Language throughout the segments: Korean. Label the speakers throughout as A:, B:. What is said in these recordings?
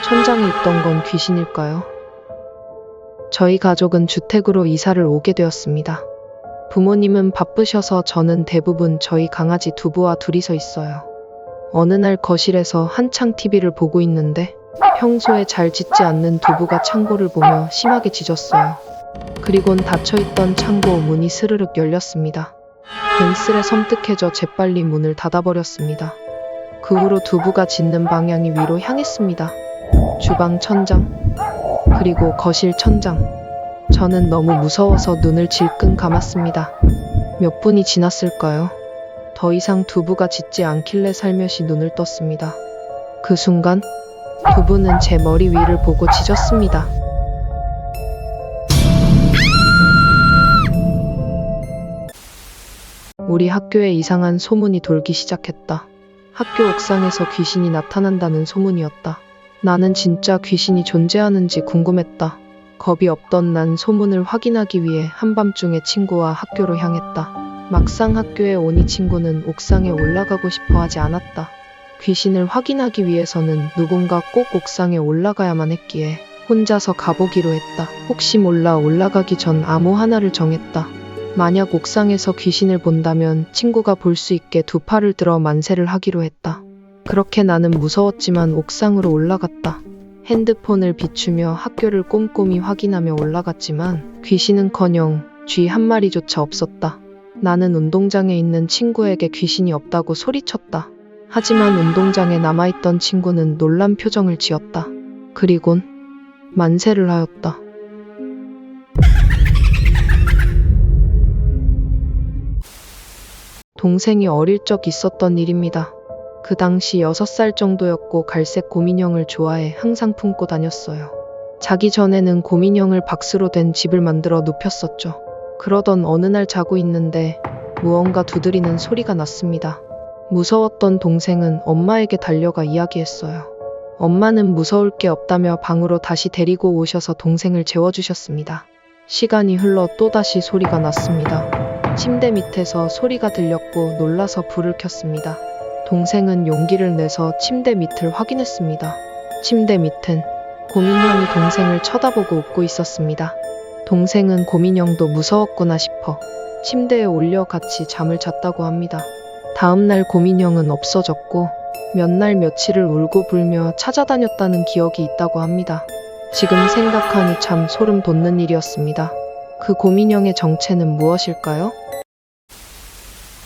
A: 천장에 있던 건 귀신일까요? 저희 가족은 주택으로 이사를 오게 되었습니다. 부모님은 바쁘셔서 저는 대부분 저희 강아지 두부와 둘이서 있어요. 어느 날 거실에서 한창 TV를 보고 있는데 평소에 잘 짖지 않는 두부가 창고를 보며 심하게 짖었어요. 그리곤 닫혀있던 창고 문이 스르륵 열렸습니다. 괜스레 섬뜩해져 재빨리 문을 닫아버렸습니다. 그 후로 두부가 짖는 방향이 위로 향했습니다. 주방 천장, 그리고 거실 천장. 저는 너무 무서워서 눈을 질끈 감았습니다. 몇 분이 지났을까요? 더 이상 두부가 짖지 않길래 살며시 눈을 떴습니다. 그 순간 두부는 제 머리 위를 보고 짖었습니다. 우리 학교에 이상한 소문이 돌기 시작했다. 학교 옥상에서 귀신이 나타난다는 소문이었다. 나는 진짜 귀신이 존재하는지 궁금했다. 겁이 없던 난 소문을 확인하기 위해 한밤중에 친구와 학교로 향했다. 막상 학교에 오니 친구는 옥상에 올라가고 싶어 하지 않았다. 귀신을 확인하기 위해서는 누군가 꼭 옥상에 올라가야만 했기에 혼자서 가보기로 했다. 혹시 몰라 올라가기 전 암호 하나를 정했다. 만약 옥상에서 귀신을 본다면 친구가 볼 수 있게 두 팔을 들어 만세를 하기로 했다. 그렇게 나는 무서웠지만 옥상으로 올라갔다. 핸드폰을 비추며 학교를 꼼꼼히 확인하며 올라갔지만 귀신은커녕 쥐 한 마리조차 없었다. 나는 운동장에 있는 친구에게 귀신이 없다고 소리쳤다. 하지만 운동장에 남아있던 친구는 놀란 표정을 지었다. 그리곤 만세를 하였다. 동생이 어릴 적 있었던 일입니다. 그 당시 6살 정도였고 갈색 곰인형을 좋아해 항상 품고 다녔어요. 자기 전에는 곰인형을 박스로 된 집을 만들어 눕혔었죠. 그러던 어느 날 자고 있는데 무언가 두드리는 소리가 났습니다. 무서웠던 동생은 엄마에게 달려가 이야기했어요. 엄마는 무서울 게 없다며 방으로 다시 데리고 오셔서 동생을 재워주셨습니다. 시간이 흘러 또다시 소리가 났습니다. 침대 밑에서 소리가 들렸고 놀라서 불을 켰습니다. 동생은 용기를 내서 침대 밑을 확인했습니다. 침대 밑엔 곰인형이 동생을 쳐다보고 웃고 있었습니다. 동생은 곰인형도 무서웠구나 싶어 침대에 올려 같이 잠을 잤다고 합니다. 다음날 곰인형은 없어졌고 몇 날 며칠을 울고 불며 찾아다녔다는 기억이 있다고 합니다. 지금 생각하니 참 소름 돋는 일이었습니다. 그 곰인형의 정체는 무엇일까요?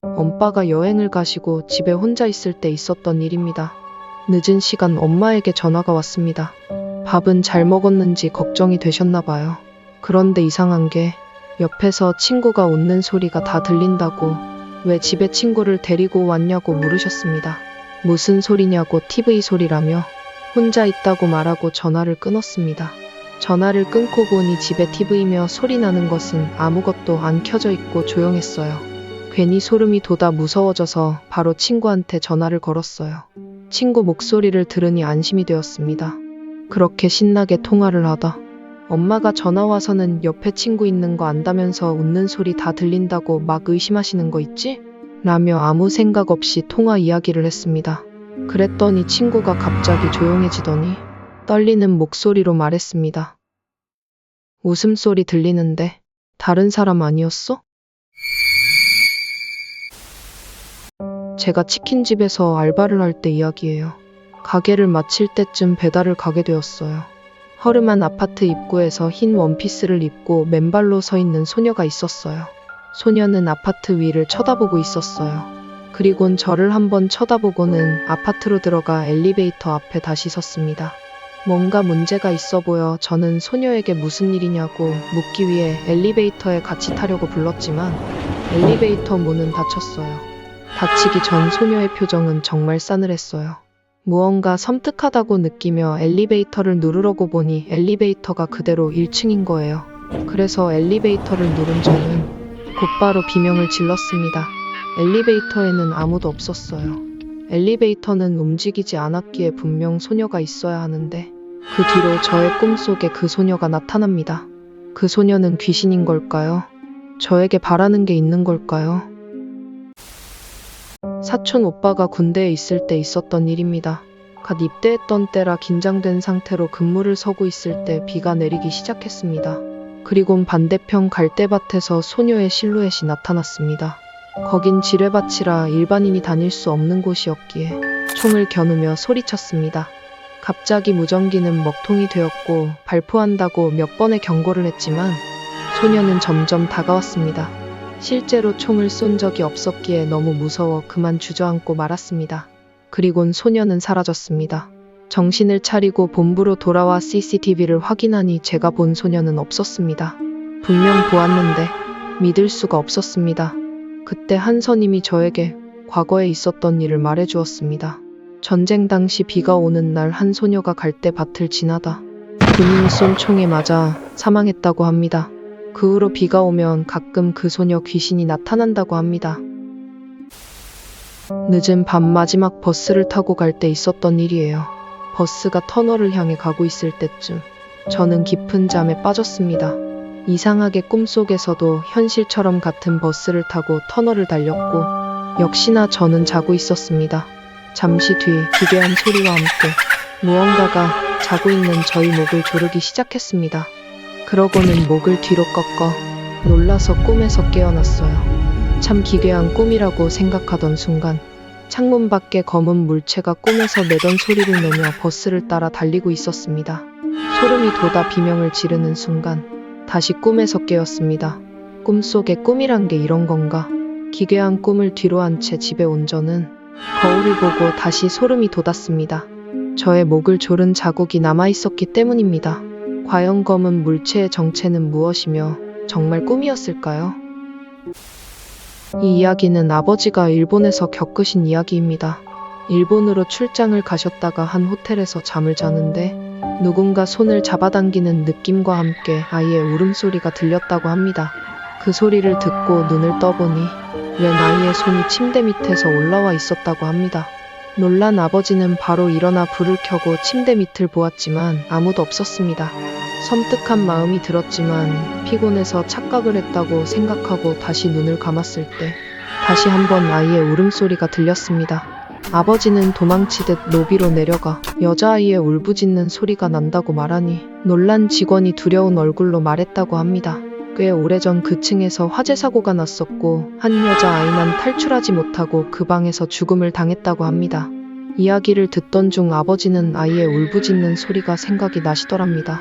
A: 엄빠가 여행을 가시고 집에 혼자 있을 때 있었던 일입니다. 늦은 시간 엄마에게 전화가 왔습니다. 밥은 잘 먹었는지 걱정이 되셨나 봐요. 그런데 이상한 게 옆에서 친구가 웃는 소리가 다 들린다고 왜 집에 친구를 데리고 왔냐고 물으셨습니다. 무슨 소리냐고 TV 소리라며 혼자 있다고 말하고 전화를 끊었습니다. 전화를 끊고 보니 집에 TV며 소리 나는 것은 아무것도 안 켜져 있고 조용했어요. 괜히 소름이 돋아 무서워져서 바로 친구한테 전화를 걸었어요. 친구 목소리를 들으니 안심이 되었습니다. 그렇게 신나게 통화를 하다 엄마가 전화 와서는 옆에 친구 있는 거 안다면서 웃는 소리 다 들린다고 막 의심하시는 거 있지? 라며 아무 생각 없이 통화 이야기를 했습니다. 그랬더니 친구가 갑자기 조용해지더니 떨리는 목소리로 말했습니다. 웃음소리 들리는데 다른 사람 아니었어? 제가 치킨집에서 알바를 할 때 이야기예요. 가게를 마칠 때쯤 배달을 가게 되었어요. 허름한 아파트 입구에서 흰 원피스를 입고 맨발로 서 있는 소녀가 있었어요. 소녀는 아파트 위를 쳐다보고 있었어요. 그리곤 저를 한번 쳐다보고는 아파트로 들어가 엘리베이터 앞에 다시 섰습니다. 뭔가 문제가 있어 보여 저는 소녀에게 무슨 일이냐고 묻기 위해 엘리베이터에 같이 타려고 불렀지만 엘리베이터 문은 닫혔어요. 닫히기 전 소녀의 표정은 정말 싸늘했어요. 무언가 섬뜩하다고 느끼며 엘리베이터를 누르려고 보니 엘리베이터가 그대로 1층인 거예요. 그래서 엘리베이터를 누른 저는 곧바로 비명을 질렀습니다. 엘리베이터에는 아무도 없었어요. 엘리베이터는 움직이지 않았기에 분명 소녀가 있어야 하는데 그 뒤로 저의 꿈속에 그 소녀가 나타납니다. 그 소녀는 귀신인 걸까요? 저에게 바라는 게 있는 걸까요? 사촌 오빠가 군대에 있을 때 있었던 일입니다. 갓 입대했던 때라 긴장된 상태로 근무를 서고 있을 때 비가 내리기 시작했습니다. 그리곤 반대편 갈대밭에서 소녀의 실루엣이 나타났습니다. 거긴 지뢰밭이라 일반인이 다닐 수 없는 곳이었기에 총을 겨누며 소리쳤습니다. 갑자기 무전기는 먹통이 되었고 발포한다고 몇 번의 경고를 했지만 소녀는 점점 다가왔습니다. 실제로 총을 쏜 적이 없었기에 너무 무서워 그만 주저앉고 말았습니다. 그리곤 소녀는 사라졌습니다. 정신을 차리고 본부로 돌아와 CCTV를 확인하니 제가 본 소녀는 없었습니다. 분명 보았는데 믿을 수가 없었습니다. 그때 한 선임이 저에게 과거에 있었던 일을 말해주었습니다. 전쟁 당시 비가 오는 날 한 소녀가 갈대밭을 지나다 군인이 쏜 총에 맞아 사망했다고 합니다. 그 후로 비가 오면 가끔 그 소녀 귀신이 나타난다고 합니다. 늦은 밤 마지막 버스를 타고 갈 때 있었던 일이에요. 버스가 터널을 향해 가고 있을 때쯤 저는 깊은 잠에 빠졌습니다. 이상하게 꿈속에서도 현실처럼 같은 버스를 타고 터널을 달렸고 역시나 저는 자고 있었습니다. 잠시 뒤 기괴한 소리와 함께 무언가가 자고 있는 저희 목을 조르기 시작했습니다. 그러고는 목을 뒤로 꺾어 놀라서 꿈에서 깨어났어요. 참 기괴한 꿈이라고 생각하던 순간 창문 밖에 검은 물체가 꿈에서 내던 소리를 내며 버스를 따라 달리고 있었습니다. 소름이 돋아 비명을 지르는 순간 다시 꿈에서 깨었습니다. 꿈속에 꿈이란 게 이런 건가? 기괴한 꿈을 뒤로 한 채 집에 온 저는 거울을 보고 다시 소름이 돋았습니다. 저의 목을 조른 자국이 남아있었기 때문입니다. 과연 검은 물체의 정체는 무엇이며 정말 꿈이었을까요? 이 이야기는 아버지가 일본에서 겪으신 이야기입니다. 일본으로 출장을 가셨다가 한 호텔에서 잠을 자는데 누군가 손을 잡아당기는 느낌과 함께 아이의 울음소리가 들렸다고 합니다. 그 소리를 듣고 눈을 떠보니 웬 아이의 손이 침대 밑에서 올라와 있었다고 합니다. 놀란 아버지는 바로 일어나 불을 켜고 침대 밑을 보았지만 아무도 없었습니다. 섬뜩한 마음이 들었지만 피곤해서 착각을 했다고 생각하고 다시 눈을 감았을 때 다시 한번 아이의 울음소리가 들렸습니다. 아버지는 도망치듯 로비로 내려가 여자아이의 울부짖는 소리가 난다고 말하니 놀란 직원이 두려운 얼굴로 말했다고 합니다. 꽤 오래전 그 층에서 화재 사고가 났었고 한 여자아이만 탈출하지 못하고 그 방에서 죽음을 당했다고 합니다. 이야기를 듣던 중 아버지는 아이의 울부짖는 소리가 생각이 나시더랍니다.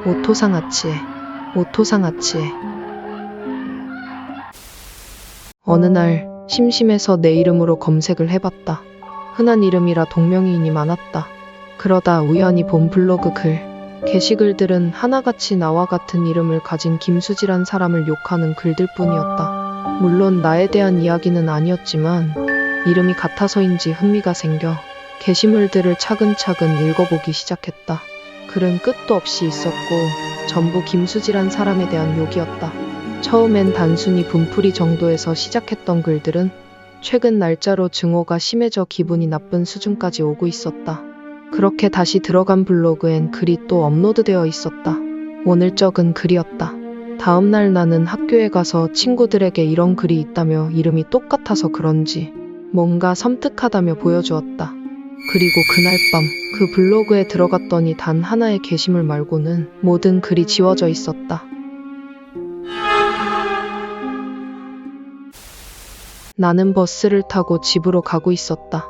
A: 오토상아치에, 오토상아치에. 어느 날 심심해서 내 이름으로 검색을 해봤다. 흔한 이름이라 동명이인이 많았다. 그러다 우연히 본 블로그 글, 게시글들은 하나같이 나와 같은 이름을 가진 김수지란 사람을 욕하는 글들 뿐이었다. 물론 나에 대한 이야기는 아니었지만 이름이 같아서인지 흥미가 생겨 게시물들을 차근차근 읽어보기 시작했다. 글은 끝도 없이 있었고 전부 김수지란 사람에 대한 욕이었다. 처음엔 단순히 분풀이 정도에서 시작했던 글들은 최근 날짜로 증오가 심해져 기분이 나쁜 수준까지 오고 있었다. 그렇게 다시 들어간 블로그엔 글이 또 업로드되어 있었다. 오늘 적은 글이었다. 다음날 나는 학교에 가서 친구들에게 이런 글이 있다며 이름이 똑같아서 그런지 뭔가 섬뜩하다며 보여주었다. 그리고 그날 밤 그 블로그에 들어갔더니 단 하나의 게시물 말고는 모든 글이 지워져 있었다. 나는 버스를 타고 집으로 가고 있었다.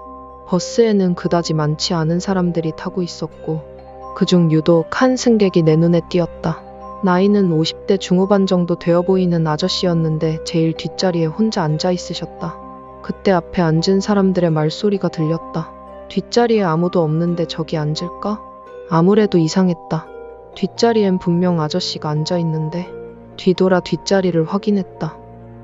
A: 버스에는 그다지 많지 않은 사람들이 타고 있었고 그중 유독 한 승객이 내 눈에 띄었다. 나이는 50대 중후반 정도 되어 보이는 아저씨였는데 제일 뒷자리에 혼자 앉아 있으셨다. 그때 앞에 앉은 사람들의 말소리가 들렸다. 뒷자리에 아무도 없는데 저기 앉을까? 아무래도 이상했다. 뒷자리엔 분명 아저씨가 앉아 있는데 뒤돌아 뒷자리를 확인했다.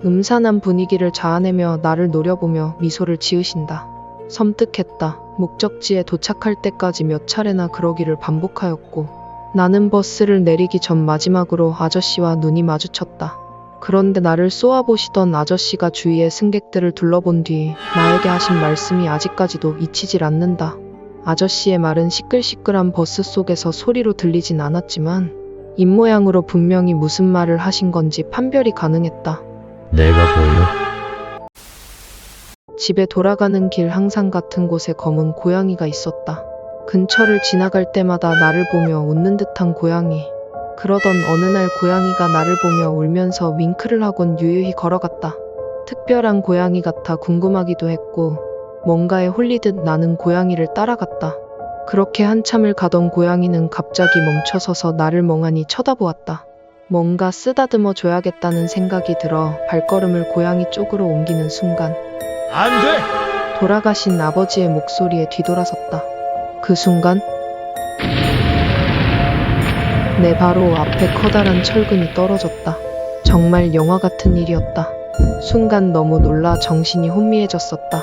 A: 음산한 분위기를 자아내며 나를 노려보며 미소를 지으신다. 섬뜩했다. 목적지에 도착할 때까지 몇 차례나 그러기를 반복하였고 나는 버스를 내리기 전 마지막으로 아저씨와 눈이 마주쳤다. 그런데 나를 쏘아보시던 아저씨가 주위의 승객들을 둘러본 뒤 나에게 하신 말씀이 아직까지도 잊히질 않는다. 아저씨의 말은 시끌시끌한 버스 속에서 소리로 들리진 않았지만 입모양으로 분명히 무슨 말을 하신 건지 판별이 가능했다.
B: 내가 보여?
A: 집에 돌아가는 길 항상 같은 곳에 검은 고양이가 있었다. 근처를 지나갈 때마다 나를 보며 웃는 듯한 고양이. 그러던 어느 날 고양이가 나를 보며 울면서 윙크를 하곤 유유히 걸어갔다. 특별한 고양이 같아 궁금하기도 했고 뭔가에 홀리듯 나는 고양이를 따라갔다. 그렇게 한참을 가던 고양이는 갑자기 멈춰서서 나를 멍하니 쳐다보았다. 뭔가 쓰다듬어 줘야겠다는 생각이 들어 발걸음을 고양이 쪽으로 옮기는 순간
B: 안 돼!
A: 돌아가신 아버지의 목소리에 뒤돌아섰다. 그 순간 내 바로 앞에 커다란 철근이 떨어졌다. 정말 영화 같은 일이었다. 순간 너무 놀라 정신이 혼미해졌었다.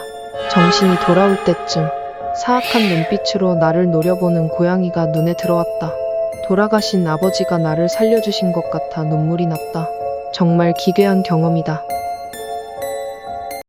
A: 정신이 돌아올 때쯤 사악한 눈빛으로 나를 노려보는 고양이가 눈에 들어왔다. 돌아가신 아버지가 나를 살려주신 것 같아 눈물이 났다. 정말 기괴한 경험이다.